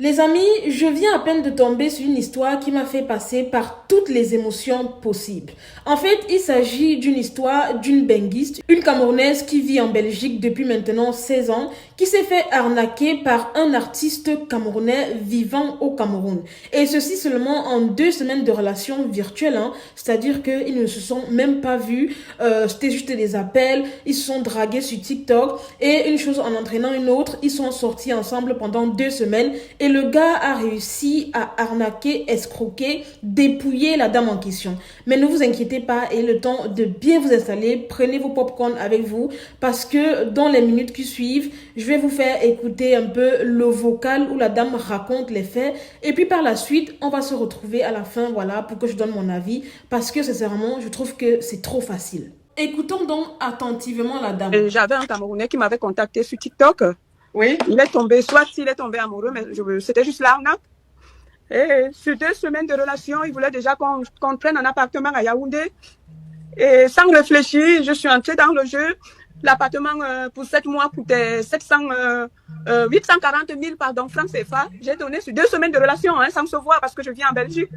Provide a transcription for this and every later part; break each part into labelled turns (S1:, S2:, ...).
S1: Les amis, je viens à peine de tomber sur une histoire qui m'a fait passer par toutes les émotions possibles. En fait, il s'agit d'une histoire d'une benguiste, une Camerounaise qui vit en Belgique depuis maintenant 16 ans, qui s'est fait arnaquer par un artiste camerounais vivant au Cameroun. Et ceci seulement en 2 semaines de relation virtuelle, hein. C'est-à-dire qu'ils ne se sont même pas vus, c'était juste des appels, ils se sont dragués sur TikTok et une chose en entraînant une autre, ils sont sortis ensemble pendant 2 semaines et le gars a réussi à arnaquer, escroquer, dépouiller la dame en question. Mais ne vous inquiétez pas, et le temps de bien vous installer, prenez vos popcorn avec vous parce que dans les minutes qui suivent, je vais vous faire écouter un peu le vocal où la dame raconte les faits et puis par la suite, on va se retrouver à la fin, voilà, pour que je donne mon avis parce que sincèrement, je trouve que c'est trop facile. Écoutons donc attentivement la dame.
S2: J'avais un Camerounais qui m'avait contacté sur TikTok.
S3: Oui.
S2: Il est tombé, soit il est tombé amoureux, mais c'était juste l'arnaque. Et sur 2 semaines de relation, il voulait déjà qu'on prenne un appartement à Yaoundé. Et sans réfléchir, je suis entrée dans le jeu. L'appartement pour 7 mois coûtait 840 000 francs CFA. J'ai donné sur 2 semaines de relation, hein, sans se voir parce que je viens en Belgique.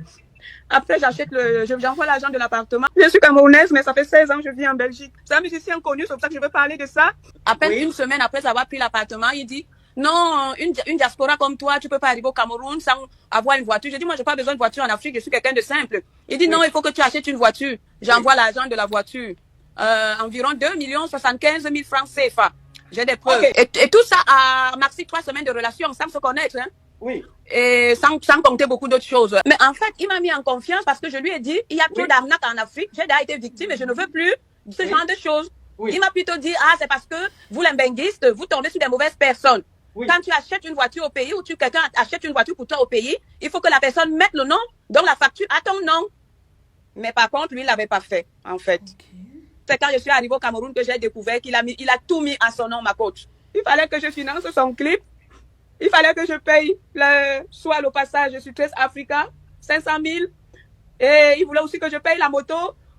S2: Après, j'envoie l'argent de l'appartement. Je suis camerounaise, mais ça fait 16 ans que je vis en Belgique. C'est un musicien connu, c'est pour ça que je veux parler de ça. À peine une semaine après avoir pris l'appartement, il dit, non, une diaspora comme toi, tu peux pas arriver au Cameroun sans avoir une voiture. J'ai dit, moi, j'ai pas besoin de voiture en Afrique, je suis quelqu'un de simple. Il dit, non, il faut que tu achètes une voiture. J'envoie l'argent de la voiture. Environ 2 75 000 francs CFA. J'ai des preuves. Et tout ça à maxi 3 semaines de relation, sans se connaître, hein.
S3: Oui.
S2: Et sans compter beaucoup d'autres choses. Mais en fait, il m'a mis en confiance parce que je lui ai dit, il y a trop d'arnaques en Afrique, j'ai déjà été victime et je ne veux plus ce genre de choses. Il m'a plutôt dit, ah, c'est parce que vous, les benguistes, vous tombez sur des mauvaises personnes. Quand tu achètes une voiture au pays ou quelqu'un achète une voiture pour toi au pays, il faut que la personne mette le nom, donc la facture à ton nom. Mais par contre, lui, il l'avait pas fait, en fait. C'est quand je suis arrivée au Cameroun que j'ai découvert qu'il a tout mis à son nom, ma coach. Il fallait que je finance son clip. Il fallait que je paye soit le passage sur Trace Africa, 500 000. Et il voulait aussi que je paye la moto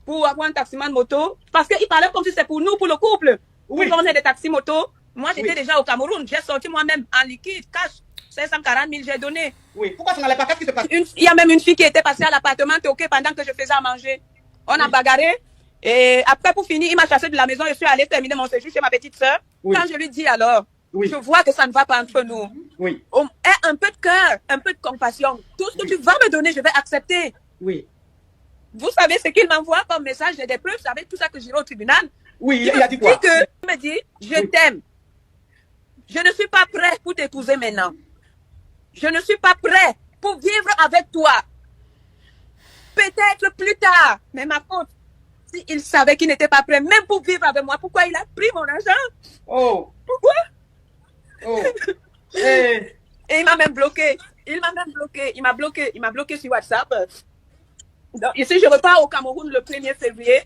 S2: pour avoir un taximan de moto. Parce qu'il parlait comme si c'était pour nous, pour le couple. Oui. Pour qu'on ait des taxis moto. Moi, j'étais déjà au Cameroun. J'ai sorti moi-même en liquide, cash. 540 000, j'ai donné.
S3: Oui. Pourquoi ça n'allait pas? Qu'est-ce qui se passe?
S2: Il y a même une fille qui était passée à l'appartement Théoké pendant que je faisais à manger. On a bagarré. Et après, pour finir, il m'a chassé de la maison. Je suis allée terminer mon séjour chez ma petite sœur. Quand je lui dis alors, je vois que ça ne va pas entre nous.
S3: Oui.
S2: Aie un peu de cœur, un peu de compassion. Tout ce que tu vas me donner, je vais accepter.
S3: Oui.
S2: Vous savez ce qu'il m'envoie comme message? J'ai des preuves, vous savez tout ça que j'irai au tribunal.
S3: Oui, il a dit quoi?
S2: Il me dit, je t'aime. Je ne suis pas prêt pour t'épouser maintenant. Je ne suis pas prêt pour vivre avec toi. Peut-être plus tard. Mais ma faute, s'il savait qu'il n'était pas prêt même pour vivre avec moi, pourquoi il a pris mon argent?
S3: Oh.
S2: Pourquoi?
S3: Oh.
S2: Et il m'a même bloqué. Il m'a bloqué sur WhatsApp. Donc, ici, je repars au Cameroun le 1er février.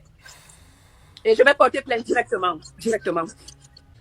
S2: Et je vais porter plainte directement.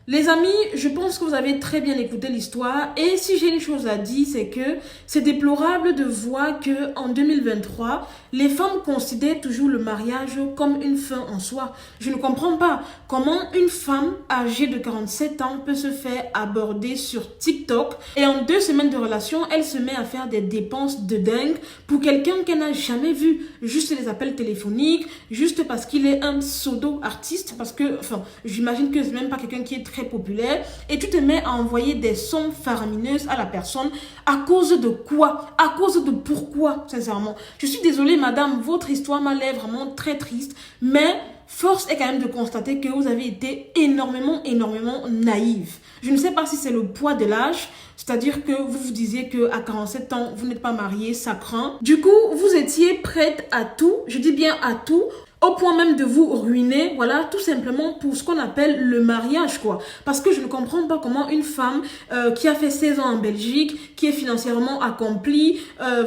S1: Les amis, je pense que vous avez très bien écouté l'histoire et si j'ai une chose à dire, c'est que c'est déplorable de voir que en 2023, les femmes considèrent toujours le mariage comme une fin en soi. Je ne comprends pas comment une femme âgée de 47 ans peut se faire aborder sur TikTok et en 2 semaines de relation, elle se met à faire des dépenses de dingue pour quelqu'un qu'elle n'a jamais vu. Juste des appels téléphoniques, juste parce qu'il est un pseudo-artiste, parce que, enfin, j'imagine que c'est même pas quelqu'un qui est très populaire et tu te mets à envoyer des sommes faramineuses à la personne à cause de quoi? À cause de pourquoi, sincèrement? Je suis désolée madame, votre histoire m'a l'air vraiment très triste, mais force est quand même de constater que vous avez été énormément naïve. Je ne sais pas si c'est le poids de l'âge, c'est-à-dire que vous vous disiez qu'à 47 ans, vous n'êtes pas marié, ça craint. Du coup, vous étiez prête à tout, je dis bien à tout, au point même de vous ruiner, voilà, tout simplement pour ce qu'on appelle le mariage, quoi. Parce que je ne comprends pas comment une femme qui a fait 16 ans en Belgique, qui est financièrement accomplie,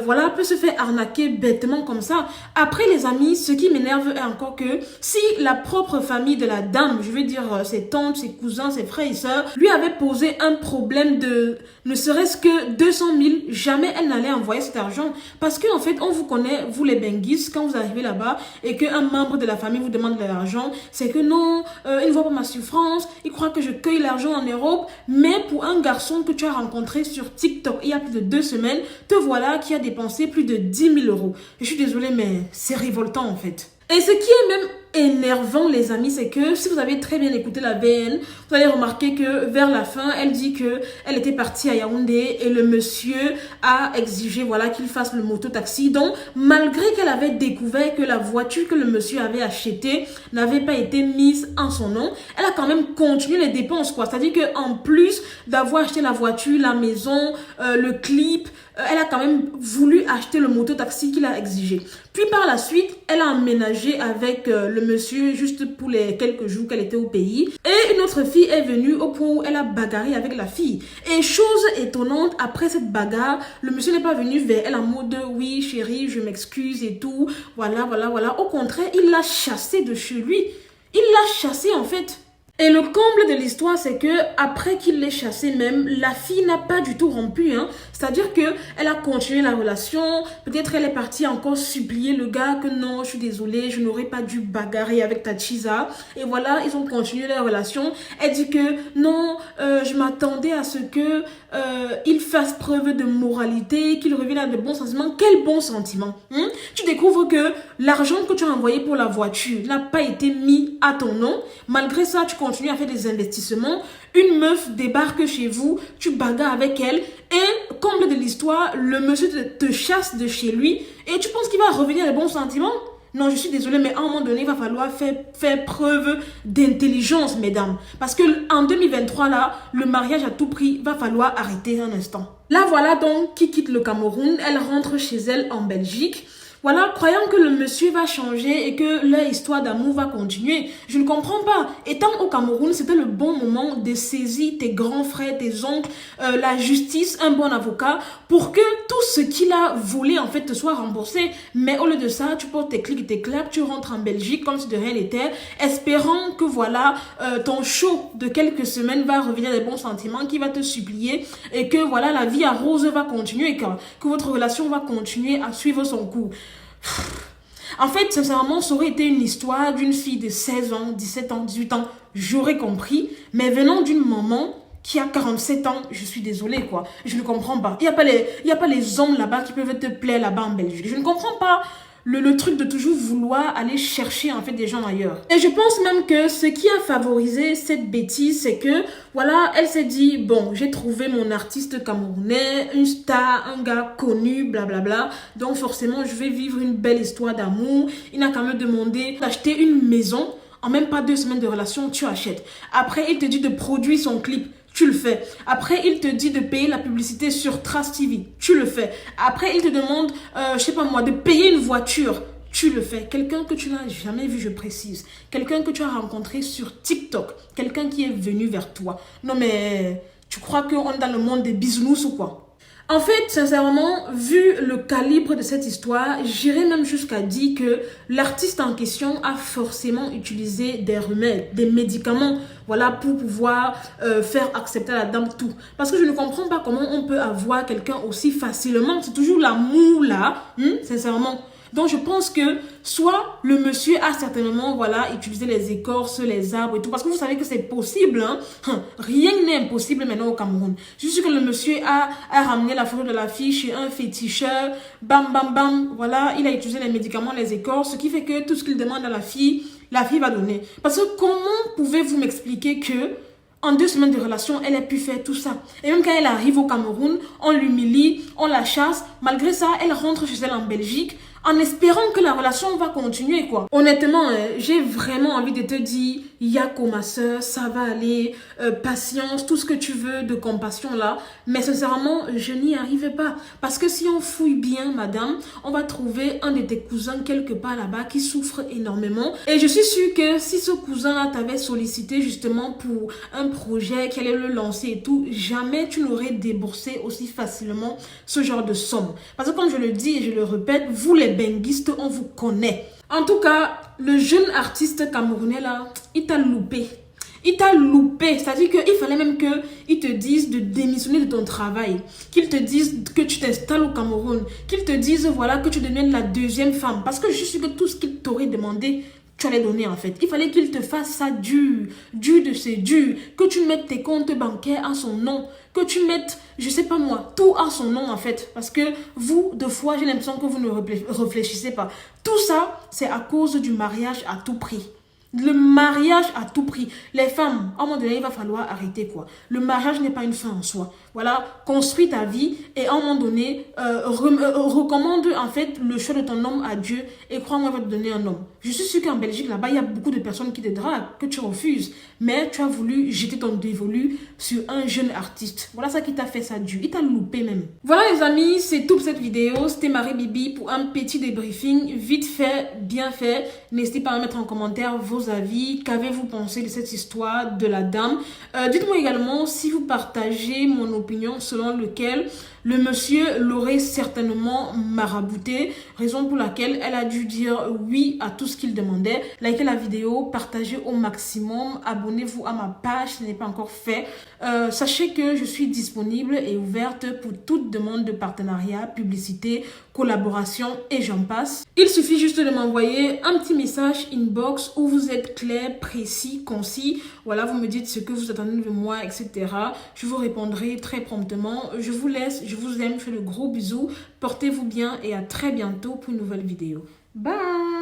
S1: voilà, peut se faire arnaquer bêtement comme ça. Après, les amis, ce qui m'énerve est encore que si la propre famille de la dame, je veux dire ses tantes, ses cousins, ses frères et sœurs, lui avait posé un problème de ne serait-ce que 200 000, jamais elle n'allait envoyer cet argent. Parce que en fait, on vous connaît, vous les benguistes, quand vous arrivez là-bas et qu'un membre de la famille vous demande de l'argent, c'est que non, il ne voit pas ma souffrance, il croit que je cueille l'argent en Europe. Mais pour un garçon que tu as rencontré sur TikTok il y a plus de 2 semaines, te voilà qui a dépensé plus de 10 000 euros. Je suis désolée, mais c'est révoltant en fait. Et ce qui est même énervant, les amis, c'est que si vous avez très bien écouté la VN, vous allez remarquer que vers la fin, elle dit que elle était partie à Yaoundé et le monsieur a exigé voilà qu'il fasse le moto-taxi. Donc, malgré qu'elle avait découvert que la voiture que le monsieur avait achetée n'avait pas été mise en son nom, elle a quand même continué les dépenses, quoi. C'est-à-dire que en plus d'avoir acheté la voiture, la maison, le clip, elle a quand même voulu acheter le moto-taxi qu'il a exigé. Puis par la suite, elle a emménagé avec le monsieur juste pour les quelques jours qu'elle était au pays. Et une autre fille est venue au point où elle a bagarré avec la fille. Et chose étonnante, après cette bagarre, le monsieur n'est pas venu vers elle en mode « Oui, chérie, je m'excuse et tout. Voilà, voilà, voilà. » Au contraire, il l'a chassée de chez lui. Il l'a chassée en fait. Et le comble de l'histoire, c'est que après qu'il l'ait chassée même, la fille n'a pas du tout rompu. C'est-à-dire que elle a continué la relation. Peut-être elle est partie encore supplier le gars que non, je suis désolée, je n'aurais pas dû bagarrer avec ta Chiza. Et voilà, ils ont continué leur relation. Elle dit que non, je m'attendais à ce que il fasse preuve de moralité, qu'il revienne à de bons sentiments. Quel bon sentiment, Tu découvres que l'argent que tu as envoyé pour la voiture n'a pas été mis à ton nom. Malgré ça, tu continues à faire des investissements. Une meuf débarque chez vous, tu bagarres avec elle et, comble de l'histoire, le monsieur te chasse de chez lui et tu penses qu'il va revenir à de bons sentiments? Non, je suis désolée, mais à un moment donné, il va falloir faire preuve d'intelligence, mesdames. Parce que en 2023, là, le mariage à tout prix, va falloir arrêter un instant. Là, voilà donc qui quitte le Cameroun. Elle rentre chez elle en Belgique. Voilà, croyant que le monsieur va changer et que leur histoire d'amour va continuer. Je ne comprends pas. Étant au Cameroun, c'était le bon moment de saisir tes grands frères, tes oncles, la justice, un bon avocat, pour que tout ce qu'il a volé, en fait, te soit remboursé. Mais au lieu de ça, tu portes tes clics et tes claques, tu rentres en Belgique comme si de rien n'était, espérant que, voilà, ton show de quelques semaines va revenir des bons sentiments, qui va te supplier et que, voilà, la vie à rose va continuer, que votre relation va continuer à suivre son cours. En fait, sincèrement, ça aurait été une histoire d'une fille de 16 ans, 17 ans, 18 ans, j'aurais compris. Mais venant d'une maman qui a 47 ans, je suis désolée, quoi. Je ne comprends pas. Il y a pas les hommes là-bas qui peuvent te plaire là-bas en Belgique. Je ne comprends pas le truc de toujours vouloir aller chercher en fait des gens ailleurs. Et je pense même que ce qui a favorisé cette bêtise, c'est que voilà, elle s'est dit bon, j'ai trouvé mon artiste camerounais, une star, un gars connu, blablabla. Donc forcément, je vais vivre une belle histoire d'amour. Il n'a qu'à me demander d'acheter une maison. En même pas 2 semaines de relation, tu achètes. Après, il te dit de produire son clip. Tu le fais. Après, il te dit de payer la publicité sur Trace TV. Tu le fais. Après, il te demande, je sais pas moi, de payer une voiture. Tu le fais. Quelqu'un que tu n'as jamais vu, je précise. Quelqu'un que tu as rencontré sur TikTok. Quelqu'un qui est venu vers toi. Non mais, tu crois qu'on est dans le monde des bisounours ou quoi? En fait, sincèrement, vu le calibre de cette histoire, j'irais même jusqu'à dire que l'artiste en question a forcément utilisé des remèdes, des médicaments, voilà, pour pouvoir faire accepter à la dame tout. Parce que je ne comprends pas comment on peut avoir quelqu'un aussi facilement. C'est toujours l'amour là, sincèrement. Donc, je pense que soit le monsieur a certainement, voilà, utilisé les écorces, les arbres et tout. Parce que vous savez que c'est possible, Rien n'est impossible maintenant au Cameroun. Je suis sûre que le monsieur a ramené la photo de la fille chez un féticheur. Bam, bam, bam. Voilà, il a utilisé les médicaments, les écorces. Ce qui fait que tout ce qu'il demande à la fille va donner. Parce que comment pouvez-vous m'expliquer que en 2 semaines de relation, elle a pu faire tout ça. Et même quand elle arrive au Cameroun, on l'humilie, on la chasse. Malgré ça, elle rentre chez elle en Belgique en espérant que la relation va continuer, quoi. Honnêtement, j'ai vraiment envie de te dire, Yako, ma soeur, ça va aller, patience, tout ce que tu veux de compassion là. Mais sincèrement, je n'y arrive pas. Parce que si on fouille bien, madame, on va trouver un de tes cousins quelque part là-bas qui souffre énormément. Et je suis sûre que si ce cousin-là t'avait sollicité justement pour un projet, qui allait le lancer et tout, jamais tu n'aurais déboursé aussi facilement ce genre de somme. Parce que comme je le dis et je le répète, vous les benguistes, on vous connaît. En tout cas, le jeune artiste camerounais là, il t'a loupé. Il t'a loupé, c'est-à-dire qu'il fallait même qu'il te dise de démissionner de ton travail, qu'il te dise que tu t'installes au Cameroun, qu'il te dise voilà que tu deviennes la deuxième femme. Parce que je suis que tout ce qu'il t'aurait demandé, tu allais donner en fait. Il fallait qu'il te fasse ça dur de ces durs, que tu mettes tes comptes bancaires en son nom, que tu mettes, je sais pas moi, tout en son nom en fait. Parce que vous, de fois, j'ai l'impression que vous ne réfléchissez pas. Tout ça, c'est à cause du mariage à tout prix. Le mariage à tout prix. Les femmes, à un moment donné, il va falloir arrêter quoi. Le mariage n'est pas une fin en soi. Voilà, construis ta vie et à un moment donné, recommande en fait le choix de ton homme à Dieu et crois-moi, il va te donner un homme. Je suis sûre qu'en Belgique, là-bas, il y a beaucoup de personnes qui te draguent, que tu refuses. Mais tu as voulu jeter ton dévolu sur un jeune artiste. Voilà ça qui t'a fait ça dur. Il t'a loupé même. Voilà les amis, c'est tout pour cette vidéo. C'était Marie Bibi pour un petit débriefing. Vite fait, bien fait. N'hésitez pas à mettre en commentaire vos avis. Qu'avez-vous pensé de cette histoire de la dame? Dites-moi également si vous partagez mon opinion selon lequel le monsieur l'aurait certainement marabouté, raison pour laquelle elle a dû dire oui à tout ce qu'il demandait. Likez la vidéo, partagez au maximum, abonnez-vous à ma page si ce n'est pas encore fait. Sachez que je suis disponible et ouverte pour toute demande de partenariat, publicité, collaboration et j'en passe. Il suffit juste de m'envoyer un petit message inbox où vous êtes clair, précis, concis. Voilà, vous me dites ce que vous attendez de moi, etc. Je vous répondrai très promptement. Je vous laisse, je vous aime, je fais de gros bisous. Portez-vous bien et à très bientôt pour une nouvelle vidéo. Bye!